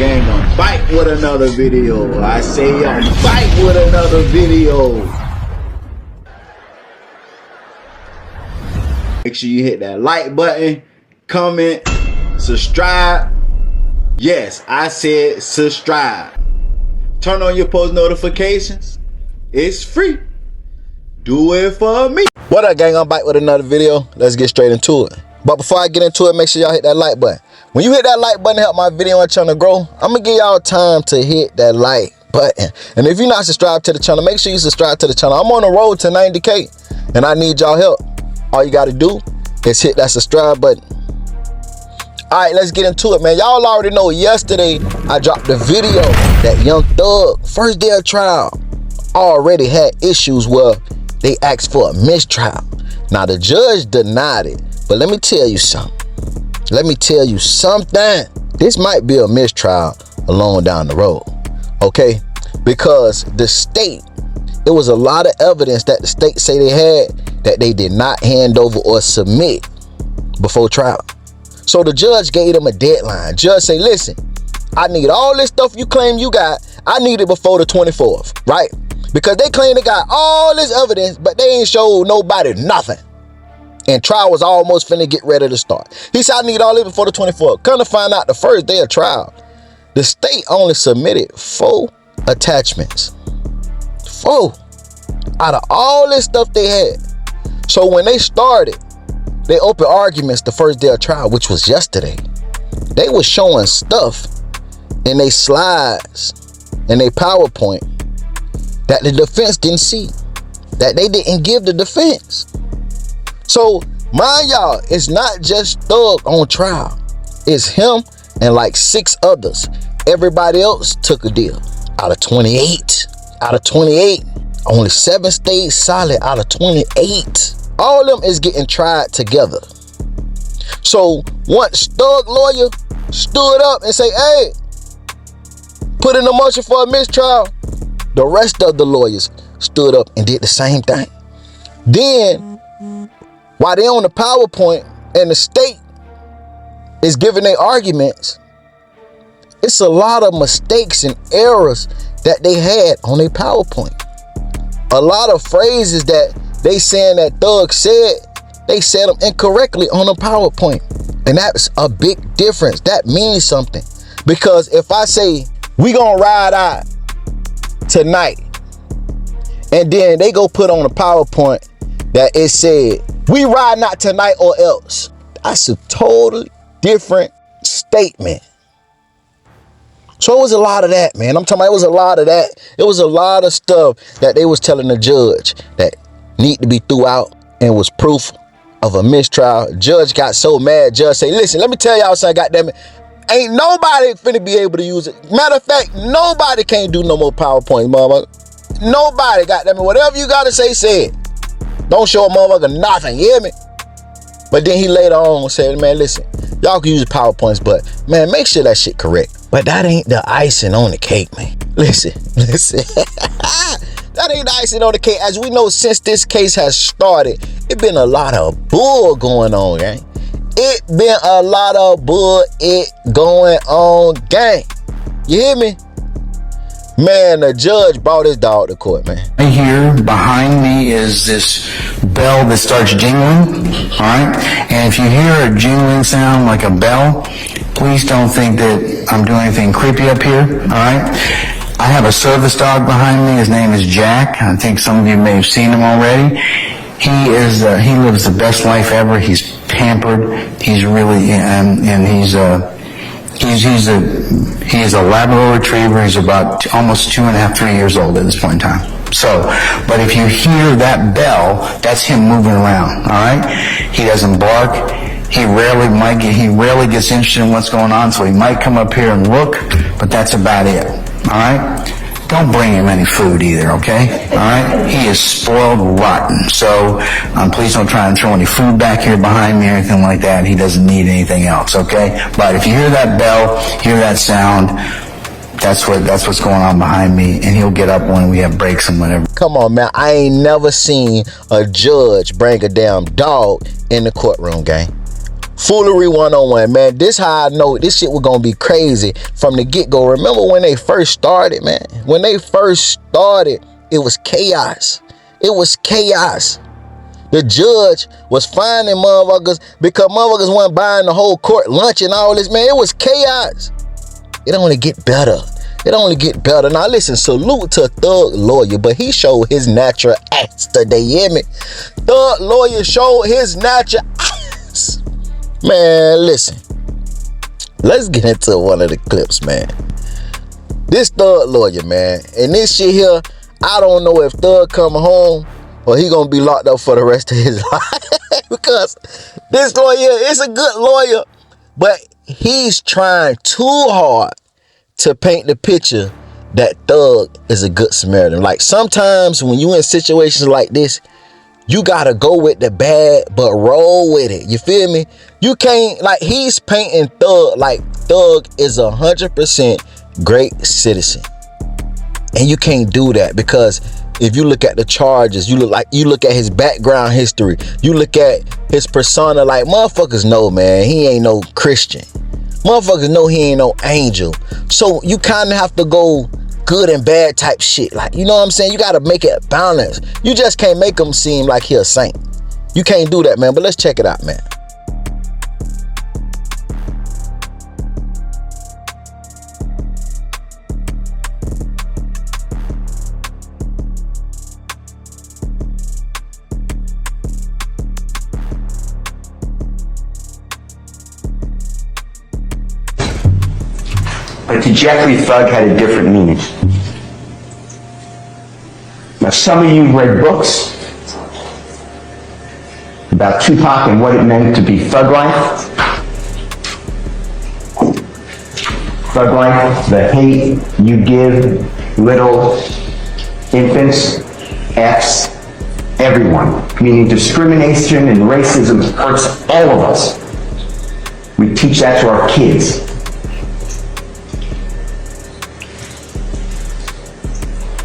gang, I'm back with another video. I say I'm back with another video. Make sure you hit that like button, comment, subscribe. Yes, I said subscribe. Turn on your post notifications. It's free. Do it for me. What up, gang? I'm back with another video. Let's get straight into it. But before I get into it, make sure y'all hit that like button. When you hit that like button to help my video and channel grow, I'm gonna give y'all time to hit that like button. And if you're not subscribed to the channel, make sure you subscribe to the channel. I'm on the road to 90K and I need y'all help. All you gotta do is hit that subscribe button. All right, let's get into it, man. Y'all already know yesterday I dropped a video that YoungThug, first day of trial, already had issues where they asked for a mistrial. Now the judge denied it, but let me tell you something. This might be a mistrial along down the road, okay? Because the state, it was a lot of evidence that the state say they had that they did not hand over or submit before trial. So the judge gave them a deadline. Judge say, listen, I need all this stuff you claim you got. I need it before the 24th, right? Because they claim they got all this evidence, but they ain't showed nobody nothing. And trial was almost finna get ready to start. He said, I need all this before the 24th. Come to find out the first day of trial, the state only submitted 4 attachments. 4 out of all this stuff they had. So when they started, they opened arguments the first day of trial, which was yesterday. They were showing stuff in their slides and their PowerPoint that the defense didn't see, that they didn't give the defense. So mind y'all, it's not just Thug on trial. It's him and like 6 others. Everybody else took a deal. Out of 28, only 7 stayed solid out of 28. All of them is getting tried together. So once Thug lawyer stood up and say, hey, put in a motion for a mistrial, the rest of the lawyers stood up and did the same thing. Then, while they on the PowerPoint and the state is giving their arguments, it's a lot of mistakes and errors that they had on their PowerPoint. A lot of phrases that they saying that Thug said, they said them incorrectly on the PowerPoint. And that's a big difference. That means something. Because if I say, we gonna ride out tonight, and then they go put on a PowerPoint that it said, we ride not tonight or else. That's a totally different statement. So it was a lot of that, man. I'm talking about it was a lot of that. It was a lot of stuff that they was telling the judge that need to be threw out and was proof of a mistrial. Judge got so mad. Judge say, listen, let me tell y'all something, goddamn it. Ain't nobody finna be able to use it. Matter of fact, nobody can't do no more PowerPoint, motherfucker. Nobody, goddamn it. Whatever you gotta say, say it. Don't show a motherfucker nothing, you hear me? But then he later on said, man, listen, y'all can use PowerPoints, but man, make sure that shit correct. But that ain't the icing on the cake, man. Listen. That ain't the icing on the cake. As we know, since this case has started, it been a lot of bull going on, gang. It been a lot of bull going on, gang. You hear me? Man, the judge brought his dog to court, man. Right here behind me is this bell that starts jingling, all right? And if you hear a jingling sound like a bell, please don't think that I'm doing anything creepy up here, all right? I have a service dog behind me. His name is Jack. I think some of you may have seen him already. He lives the best life ever. He's pampered. He's really, he is a Labrador Retriever. He's about almost 2.5, 3 years old at this point in time. So, but if you hear that bell, that's him moving around, all right? He doesn't bark. He rarely gets interested in what's going on, so he might come up here and look, but that's about it, all right? Don't bring him any food either, okay? All right? He is spoiled rotten. So please don't try and throw any food back here behind me or anything like that. He doesn't need anything else, okay? But if you hear that bell, hear that sound, that's what's going on behind me, and he'll get up when we have breaks and whatever. Come on, man. I ain't never seen a judge bring a damn dog in the courtroom, gang. Foolery 101, man. This how I know this shit was gonna be crazy from the get-go. Remember when they first started, man? When they first started, it was chaos. It was chaos. The judge was finding motherfuckers because motherfuckers weren't buying the whole court lunch and all this, man. It was chaos. It only get better. It only get better. Now listen, salute to Thug Lawyer, but he showed his natural ass today, you hear me? Thug Lawyer showed his natural ass. Man, listen. Let's get into one of the clips, man. This Thug Lawyer, man. And this shit here, I don't know if Thug come home or he gonna be locked up for the rest of his life. Because this lawyer is a good lawyer, but he's trying too hard to paint the picture that Thug is a good Samaritan. Like sometimes when you in situations like this, you gotta go with the bad, but roll with it. You feel me? You can't, like, he's painting Thug like Thug is 100% great citizen. And you can't do that, because if you look at the charges, you look at his background history, you look at his persona, like motherfuckers know, man, he ain't no Christian. Motherfuckers know he ain't no angel. So you kind of have to go good and bad type shit. Like, you know what I'm saying? You got to make it balanced. You just can't make him seem like he a saint. You can't do that, man. But let's check it out, man. But to Jeffrey, Thug had a different meaning. Now, some of you read books about Tupac and what it meant to be thug life. Thug life, the hate you give little infants, F's, everyone. Meaning discrimination and racism hurts all of us. We teach that to our kids.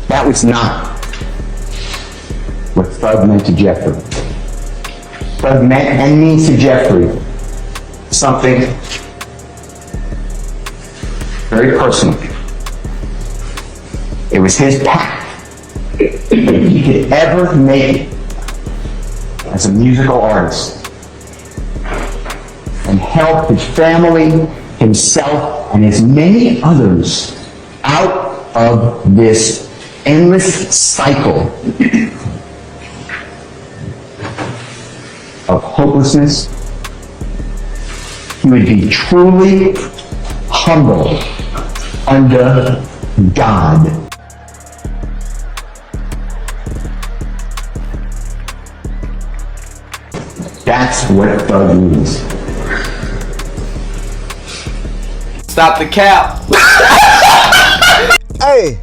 That was not what Thug meant to Jeffrey. Thug meant and means to Jeffrey something very personal. It was his path that he could ever make it as a musical artist and help his family, himself, and as many others out of this endless cycle of hopelessness. He would be truly humble under God. That's what Thug means. Stop the cap. Hey,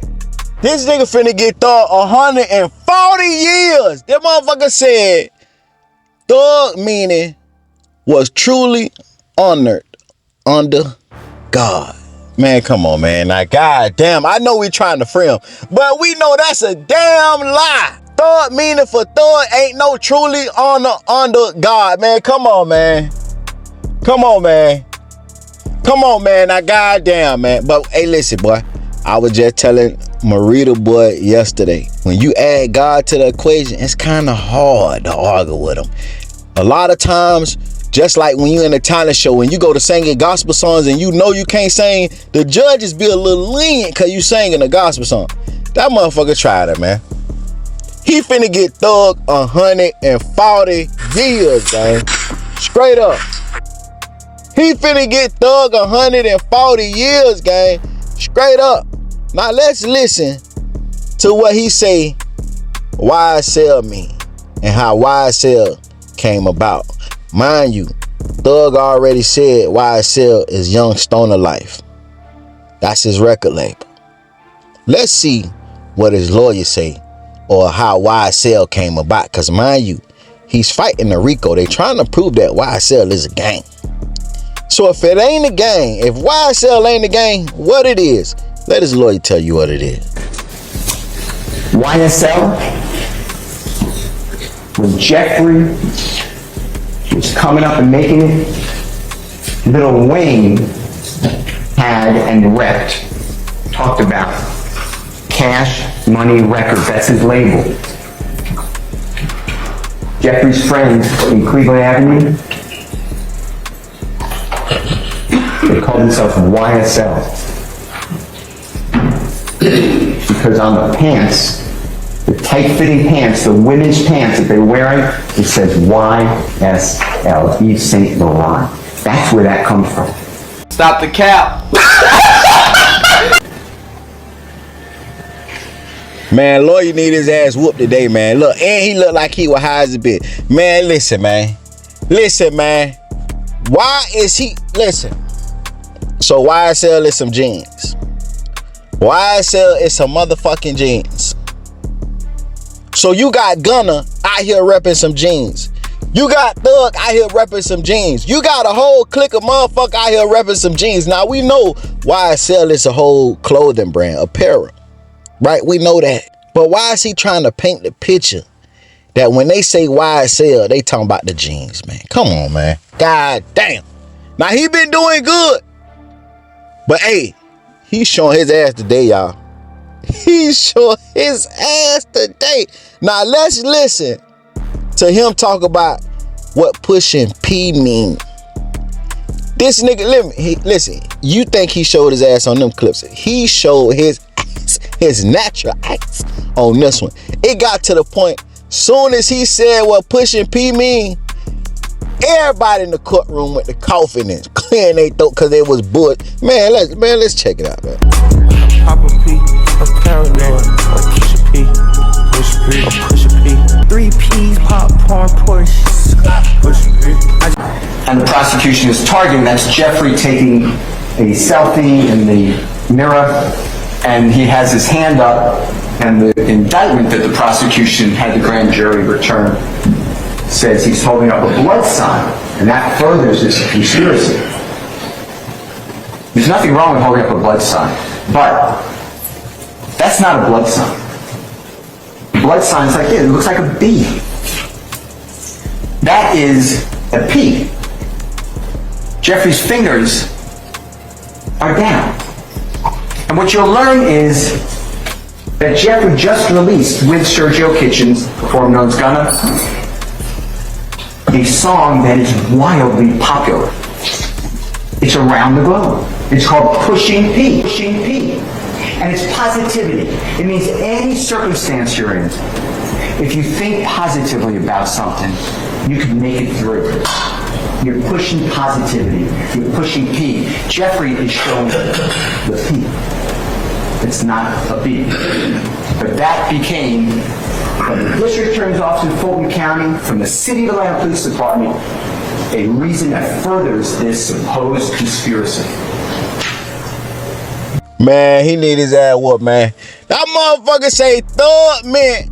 this nigga finna get Thug 140 years. That motherfucker said Thug meaning was truly honored under God. Man, come on, man. Now, goddamn, I know we trying to frame, but we know that's a damn lie. Thug meaning for Thug ain't no truly honor under God, man. Come on, man. Come on, man. Come on, man. Now, goddamn, man. But, hey, listen, boy. I was just telling Marita boy yesterday, when you add God to the equation, it's kind of hard to argue with him. A lot of times, just like when you're in a talent show, when you go to singing gospel songs and you know you can't sing, the judges be a little lenient because you singing a gospel song. That motherfucker tried it, man. He finna get Thug 140 years, man. Straight up. He finna get Thug 140 years, gang. Straight up. Now let's listen to what he say YSL mean and how YSL came about. Mind you, Thug already said YSL is Young Stoner Life. That's his record label. Let's see what his lawyer say or how YSL came about. Because mind you, he's fighting the RICO. They trying to prove that YSL is a gang. So if it ain't a gang, if YSL ain't a gang, what it is, let his lawyer tell you what it is. YSL, when Jeffrey was coming up and making it, Lil Wayne had and talked about Cash Money Records. That's his label. Jeffrey's friends in Cleveland Avenue, they call themselves YSL. Because on the pants, the tight-fitting pants, the women's pants that they're wearing, it says YSL, Yves Saint Laurent. That's where that comes from. Stop the cap. Man, Lawyer need his ass whooped today, man. Look, and he looked like he was high as a bit. Man, listen, man. Listen, man. Why is he... Listen. So YSL is some jeans. YSL is some motherfucking jeans. So you got Gunna out here repping some jeans. You got Thug out here repping some jeans. You got a whole clique of motherfuckers out here repping some jeans. Now we know YSL is a whole clothing brand, apparel. Right? We know that. But why is he trying to paint the picture that when they say YSL, they talking about the jeans, man? Come on, man. God damn. Now he been doing good. But hey, he's showing his ass today, y'all. He's showing his ass today. Now let's listen to him talk about what pushing P mean. This nigga, listen, you think he showed his ass on them clips. He showed his ass, his natural ass on this one. It got to the point, soon as he said what pushing P mean, everybody in the courtroom went to coughing and clearing their throat because it was bull. Man, let's check it out, man. Pop a P, I'm paranoid. Or push a P, push a P. 3 P's, popcorn, Porsche. Push a P. And the prosecution is targeting, that's Jeffrey taking a selfie in the mirror, and he has his hand up, and the indictment that the prosecution had the grand jury return says he's holding up a blood sign, and that furthers this conspiracy. There's nothing wrong with holding up a blood sign, but that's not a blood sign. Blood sign's like this, it looks like a B. That is a P. Jeffrey's fingers are down. And what you'll learn is that Jeffrey just released with Sergio Kitchens, performed known as Gunna, a song that is wildly popular. It's around the globe. It's called Pushing P. Pushing P. And it's positivity. It means any circumstance you're in, if you think positively about something, you can make it through. You're pushing positivity. You're pushing P. Jeffrey is showing the P. It's not a B. But that became, from the district attorney's office in Fulton County, from the City of Atlanta Police Department, a reason that furthers this supposed conspiracy. Man, he need his ass whooped, man. That motherfucker say Thug man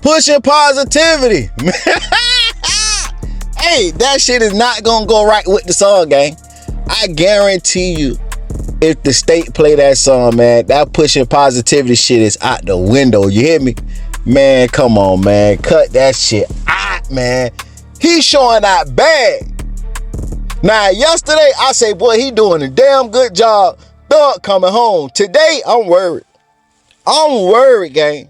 pushing positivity. Hey, that shit is not gonna go right with the song, gang. I guarantee you, if the state play that song, man, that pushing positivity shit is out the window. You hear me? Man, come on, man. Cut that shit out, man. He's showing out bad. Now, yesterday, I say, boy, he doing a damn good job. Thug coming home. Today, I'm worried. I'm worried, gang.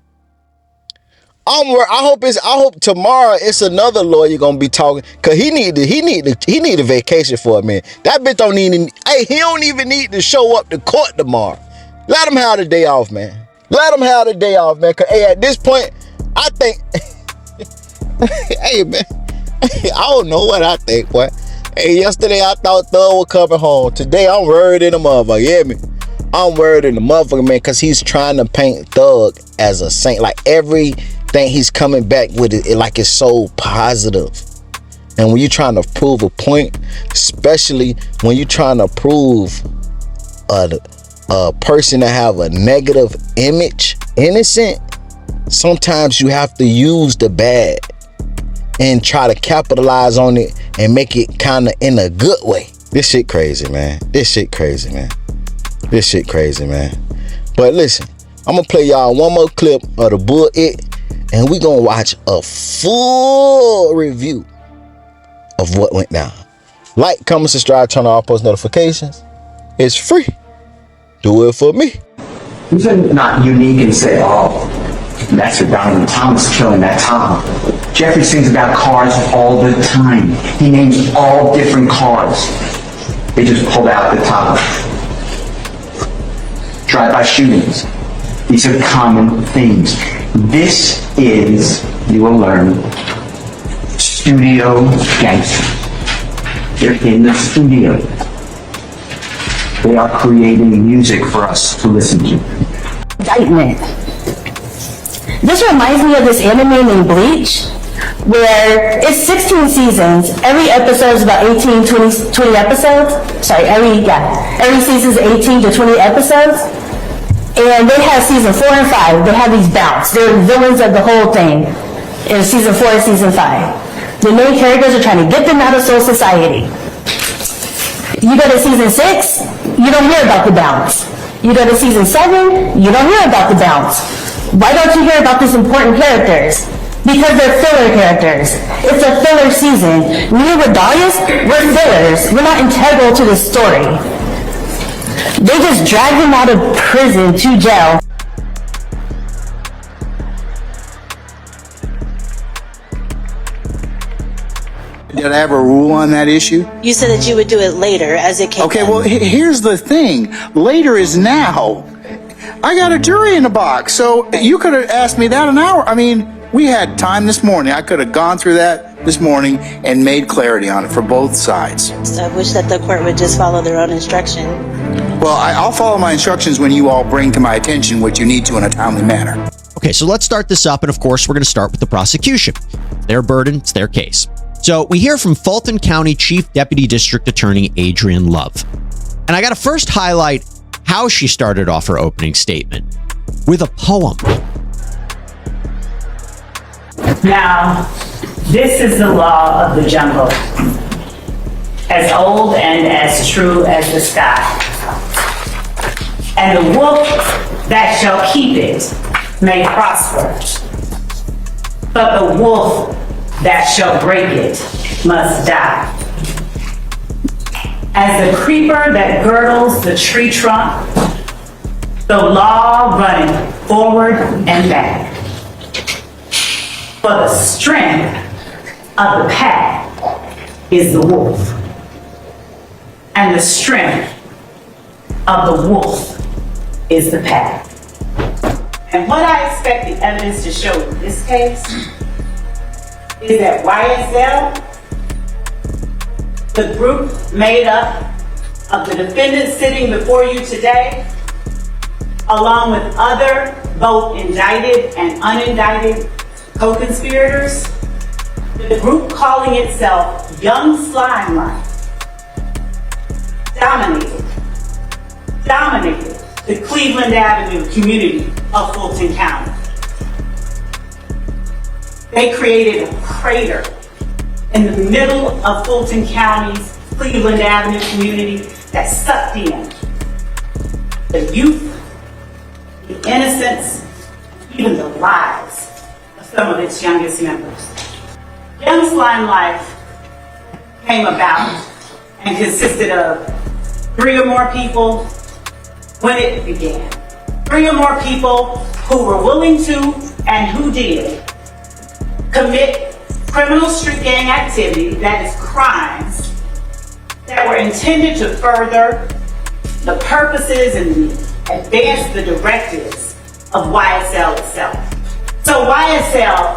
I'm worried. I hope tomorrow it's another lawyer gonna be talking, cause he need a vacation for a minute. That bitch don't need. Hey, he don't even need to show up to court tomorrow. Let him have the day off, man. Let him have the day off, man. Cause hey, at this point, I think. Hey, man. I don't know what I think, boy. Hey, yesterday I thought Thug was coming home. Today I'm worried in the motherfucker. You hear me? I'm worried in the motherfucker, man, because he's trying to paint Thug as a saint. Like everything he's coming back with it like it's so positive. And when you're trying to prove a point, especially when you're trying to prove a person that have a negative image, innocent, sometimes you have to use the bad and try to capitalize on it and make it kind of in a good way. This shit crazy, man. This shit crazy, man. This shit crazy, man. But listen, I'm gonna play y'all one more clip of the Bull It, and we gonna watch a full review of what went down. Like, comment, subscribe, turn on all post notifications. It's free. Do it for me. These are not unique and say, oh, that's what Donovan Thomas killing that Tahoe. Jeffrey sings about cars all the time. He names all different cars. They just pulled out the Tahoe. Drive-by shootings. These are common themes. This is, you will learn, studio gangster. They're in the studio. They are creating music for us to listen to. Indictment. This reminds me of this anime named Bleach, where it's 16 seasons. Every episode is about 18, 20 episodes. Sorry, every season is 18 to 20 episodes. And they have season 4 and 5. They have these bouts. They're villains of the whole thing in season 4 and season 5. The main characters are trying to get them out of soul society. You go to season 6, you don't hear about the bounce. You go to season 7, you don't hear about the bounce. Why don't you hear about these important characters? Because they're filler characters. It's a filler season. Me with Darius, we're fillers. We're not integral to the story. They just drag him out of prison to jail. Did I have a rule on that issue? You said that you would do it later as it came Okay, up. well, here's the thing. Later is now. I got a jury in the box, so you could have asked me that an hour. I mean, we had time this morning. I could have gone through that this morning and made clarity on it for both sides. I wish that the court would just follow their own instruction. Well, I'll follow my instructions when you all bring to my attention what you need to in a timely manner. Okay, so let's start this up. And of course, we're going to start with the prosecution. Their burden, it's their case. So we hear from Fulton County Chief Deputy District Attorney Adrienne Love. And I got to first highlight how she started off her opening statement with a poem. Now, this is the law of the jungle, as old and as true as the sky. And the wolf that shall keep it may prosper, but the wolf that shall break it must die. As the creeper that girdles the tree trunk, the law running forward and back. For the strength of the pack is the wolf, and the strength of the wolf is the pack. And what I expect the evidence to show in this case is that YSL, the group made up of the defendants sitting before you today, along with other both indicted and unindicted co-conspirators, the group calling itself Young Slime Life, dominated the Cleveland Avenue community of Fulton County. They created a crater in the middle of Fulton County's Cleveland Avenue community that sucked in the youth, the innocence, even the lives of some of its youngest members. Young Slime Life came about and consisted of 3 or more people when it began. 3 or more people who were willing to and who did commit criminal street gang activity, that is crimes, that were intended to further the purposes and advance the directives of YSL itself. So YSL,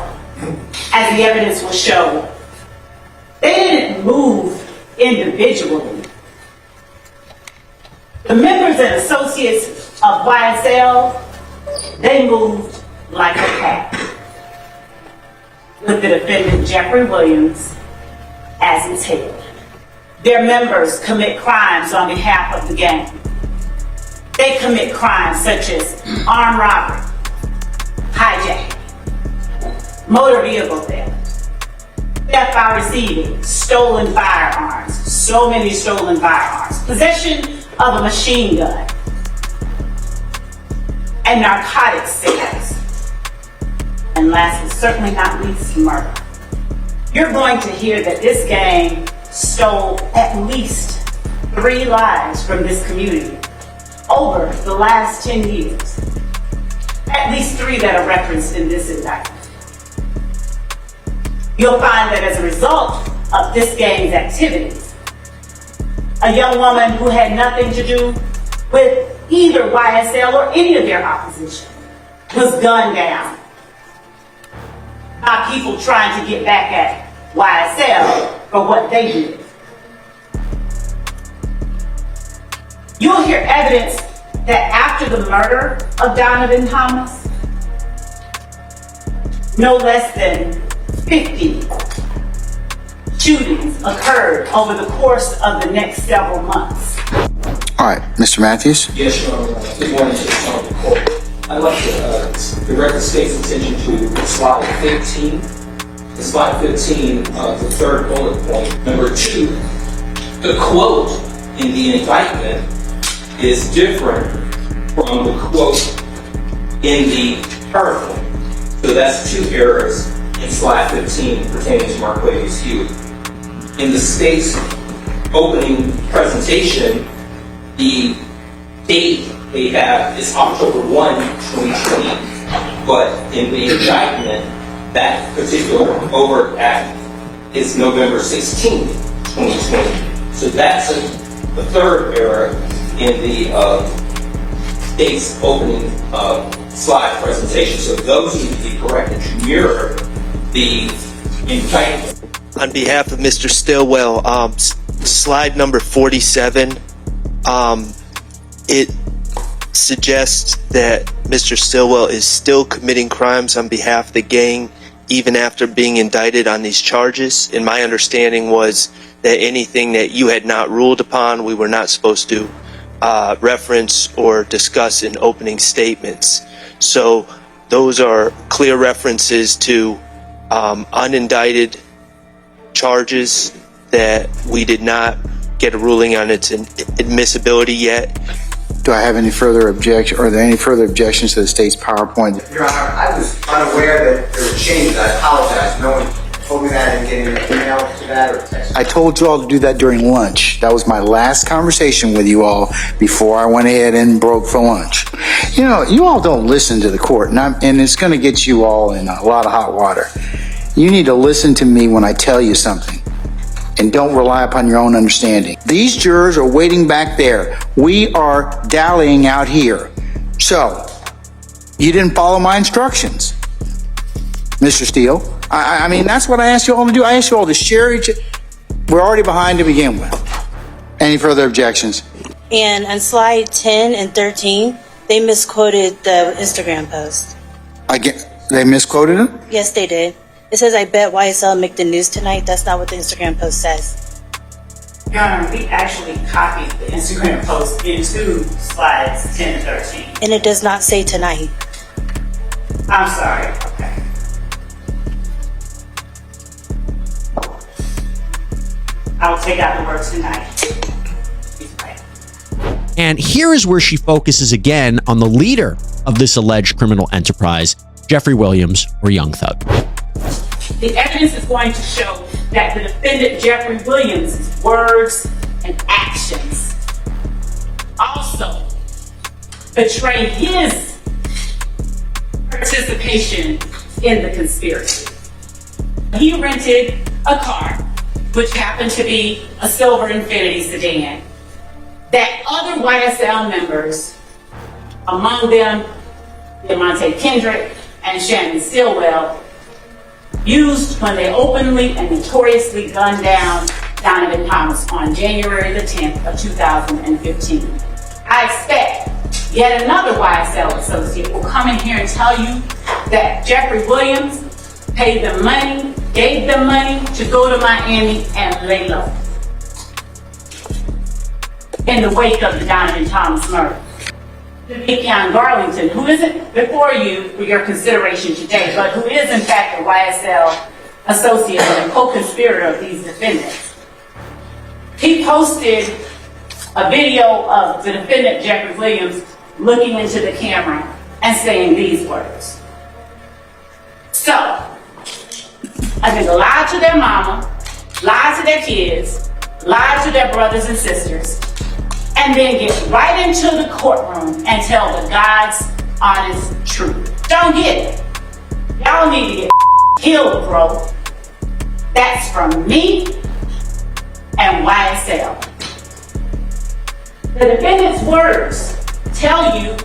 as the evidence will show, they didn't move individually. The members and associates of YSL, they moved like a pack, with the defendant Jeffrey Williams as its head. Their members commit crimes on behalf of the gang. They commit crimes such as armed robbery, hijacking, motor vehicle theft, theft by receiving, stolen firearms, so many stolen firearms, possession of a machine gun, and narcotics sales. And last but certainly not least, murder. You're going to hear that this gang stole at least 3 lives from this community over the last 10 years. At least 3 that are referenced in this indictment. You'll find that as a result of this gang's activities, a young woman who had nothing to do with either YSL or any of their opposition was gunned down by people trying to get back at YSL for what they did. You'll hear evidence that after the murder of Donovan Thomas, no less than 50 shootings occurred over the course of the next several months. All right, Mr. Matthews. Yes, Your Honor. Good morning to the Honorable Court. I'd like to direct the state's attention to slide 15. Slide 15, the third bullet point. Number 2, the quote in the indictment is different from the quote in the paragraph. So that's 2 errors in slide 15 pertaining to Marquavius Hewitt. In the state's opening presentation, the date they have is October 1, 2020, but in the indictment, that particular overt act is November 16, 2020. So that's the third error in the state's opening slide presentation. So those need to be corrected to mirror the indictment. On behalf of Mr. Stillwell, slide number 47, it suggests that Mr. Stillwell is still committing crimes on behalf of the gang even after being indicted on these charges. And my understanding was that anything that you had not ruled upon, we were not supposed to reference or discuss in opening statements. So those are clear references to unindicted charges that we did not get a ruling on its admissibility yet. Do I have any further objection? Are there any further objections to the state's PowerPoint? Your Honor, I was unaware that there were changes. I apologize. No one told me that. I didn't get an email to that or text. I told you all to do that during lunch. That was my last conversation with you all before I went ahead and broke for lunch. You know, you all don't listen to the court, and it's going to get you all in a lot of hot water. You need to listen to me when I tell you something, and don't rely upon your own understanding. These jurors are waiting back there. We are dallying out here. So, you didn't follow my instructions, Mr. Steele. I mean, that's what I asked you all to do. I asked you all to share each. We're already behind to begin with. Any further objections? And on slide 10 and 13, they misquoted the Instagram post. They misquoted it? Yes, they did. It says, I bet YSL make the news tonight. That's not what the Instagram post says. Your Honor, we actually copied the Instagram post into slides 10 and 13. And it does not say tonight. I'm sorry. Okay. I'll take out the word tonight. And here is where she focuses again on the leader of this alleged criminal enterprise, Jeffrey Williams, or YoungThug. The evidence is going to show that the defendant Jeffrey Williams' words and actions also betray his participation in the conspiracy. He rented a car, which happened to be a silver Infiniti sedan, that other YSL members, among them Demonte Kendrick and Shannon Stillwell, used when they openly and notoriously gunned down Donovan Thomas on January the 10th of 2015. I expect yet another YSL associate will come in here and tell you that Jeffrey Williams paid them money, gave them money to go to Miami and lay low in the wake of the Donovan Thomas murder. De'Keon Garlington, who isn't before you for your consideration today, but who is in fact a YSL associate and a co-conspirator of these defendants. He posted a video of the defendant Jeffrey Williams looking into the camera and saying these words. So, I think lied to their mama, lied to their kids, lie to their brothers and sisters, and then get right into the courtroom and tell the God's honest truth. Don't get it. Y'all need to get killed, bro. That's from me and YSL. The defendant's words tell you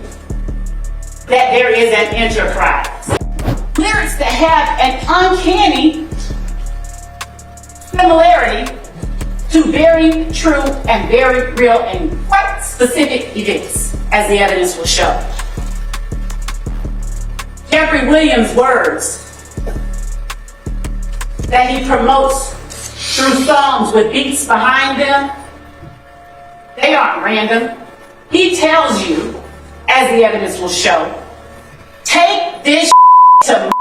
that there is an enterprise. Lyrics that have an uncanny similarity to very true and very real and quite specific events, as the evidence will show. Jeffrey Williams' words that he promotes through songs with beats behind them, they aren't random. He tells you, as the evidence will show, take this to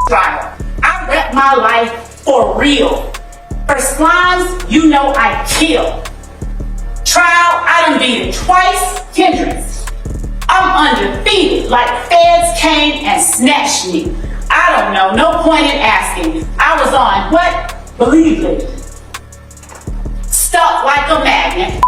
trial. I rep my life for real. For slimes, you know I kill. Trial, I done beat it twice, hindrance. I'm undefeated, like feds came and snatched me. I don't know, no point in asking. I was on what? Believe it. Stuck like a magnet.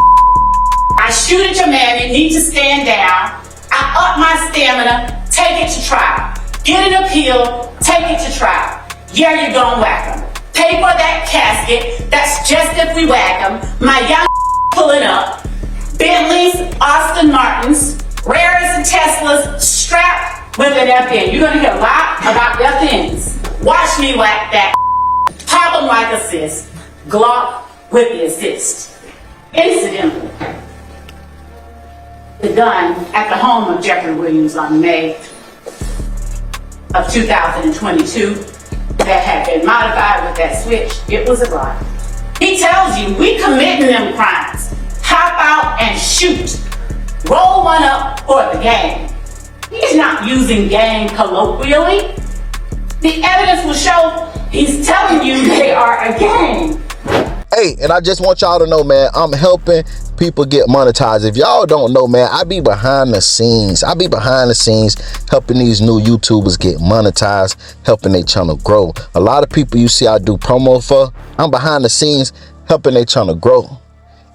I shoot at your man, you need to stand down. I up my stamina, take it to trial. Get an appeal, take it to trial. Yeah, you gon' whack 'em. Pay for that casket, that's just if we whack 'em. My young pulling up. Bentleys, Aston Martins, Rares and Teslas, strapped with an FN. You're gonna hear a lot about FNs. Watch me whack that. Pop 'em like assist. Glock with the assist. Incidentally, the gun at the home of Jeffrey Williams on May of 2022 that had been modified with that switch, it was a Glock. He tells you, we committing them crimes. Hop out and shoot. Roll one up for the gang. He's not using gang colloquially. The evidence will show he's telling you they are a gang. Hey, and I just want y'all to know, man, I'm helping people get monetized. If y'all don't know, man, I be behind the scenes. I be behind the scenes helping these new YouTubers get monetized, helping their channel grow. A lot of people you see I do promo for, I'm behind the scenes helping their channel grow.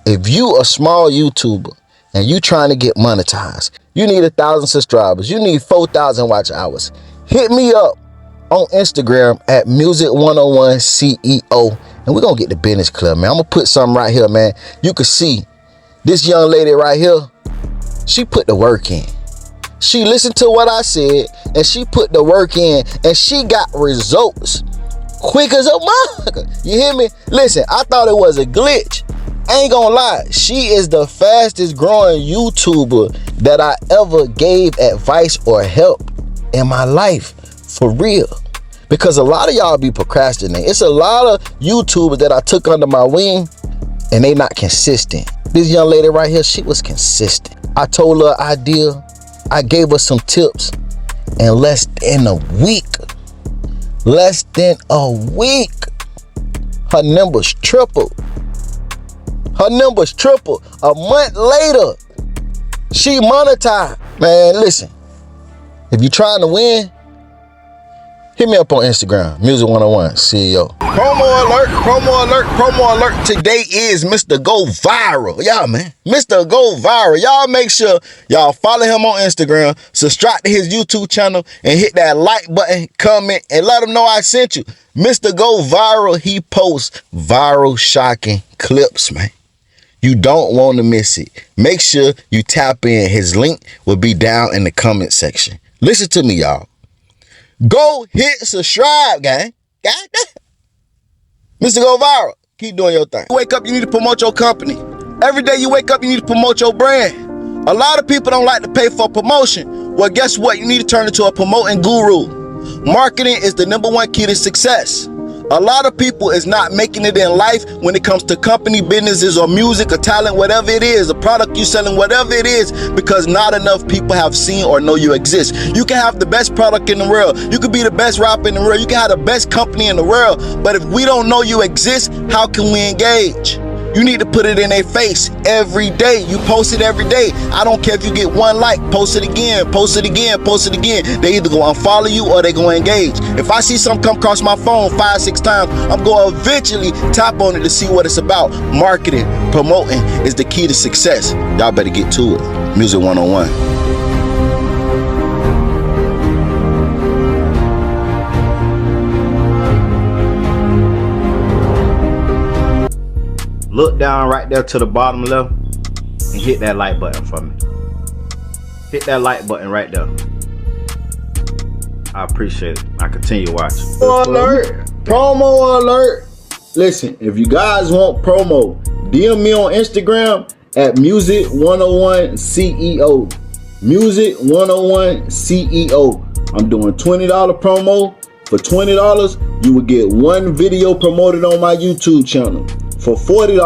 If you a small YouTuber and you trying to get monetized, you need 1,000 subscribers, you need 4,000 watch hours, hit me up on Instagram at Music101CEO. And we're going to get the business club, man. I'm going to put something right here, man. You can see this young lady right here. She put the work in. She listened to what I said, and she put the work in, and she got results quick as a motherfucker. You hear me? Listen, I thought it was a glitch. I ain't gonna lie. She is the fastest growing YouTuber that I ever gave advice or help in my life. For real. Because a lot of y'all be procrastinating. It's a lot of YouTubers that I took under my wing and they not consistent. This young lady right here, she was consistent. I told her an idea. I gave her some tips. In less than a week, her numbers tripled. A month later, she monetized. Man, listen. If you're trying to win, hit me up on Instagram, Music101 CEO. Promo alert. Today is Mr. Go Viral. Y'all, man. Mr. Go Viral. Y'all make sure y'all follow him on Instagram, subscribe to his YouTube channel, and hit that like button, comment, and let him know I sent you. Mr. Go Viral, he posts viral, shocking clips, man. You don't want to miss it. Make sure you tap in. His link will be down in the comment section. Listen to me, y'all. Go hit subscribe, gang. God damn. Mr. Go Viral, keep doing your thing. You wake up, you need to promote your company. Every day you wake up, you need to promote your brand. A lot of people don't like to pay for promotion. Well, guess what? You need to turn into a promoting guru. Marketing is the #1 key to success. A lot of people is not making it in life when it comes to company, businesses, or music, or talent, whatever it is, the product you're selling, whatever it is, because not enough people have seen or know you exist. You can have the best product in the world. You could be the best rapper in the world. You can have the best company in the world. But if we don't know you exist, how can we engage? You need to put it in their face every day. You post it every day. I don't care if you get 1 like, post it again, post it again, post it again. They either gonna unfollow you or they gonna engage. If I see something come across my phone 5-6 times, I'm gonna eventually tap on it to see what it's about. Marketing, promoting is the key to success. Y'all better get to it. Music 101. Look down right there to the bottom left and hit that like button for me. Hit that like button right there. I appreciate it. I continue watching. Alert! Promo alert! Listen, if you guys want promo, DM me on Instagram at Music101CEO. Music101CEO. I'm doing $20 promo. For $20, you will get 1 video promoted on my YouTube channel. For $40,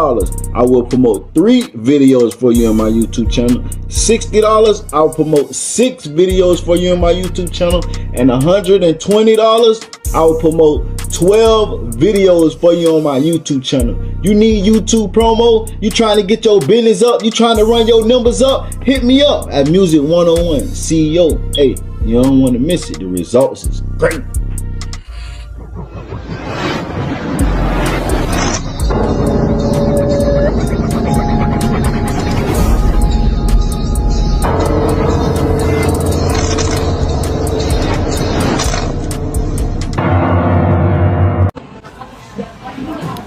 I will promote 3 videos for you on my YouTube channel. $60, I'll promote 6 videos for you on my YouTube channel. And $120, I will promote 12 videos for you on my YouTube channel. You need YouTube promo? You trying to get your business up? You trying to run your numbers up? Hit me up at Music101 CEO. Hey, you don't want to miss it. The results is great.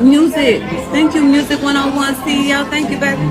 Music. Thank you, Music 101 CEO. Thank you, baby.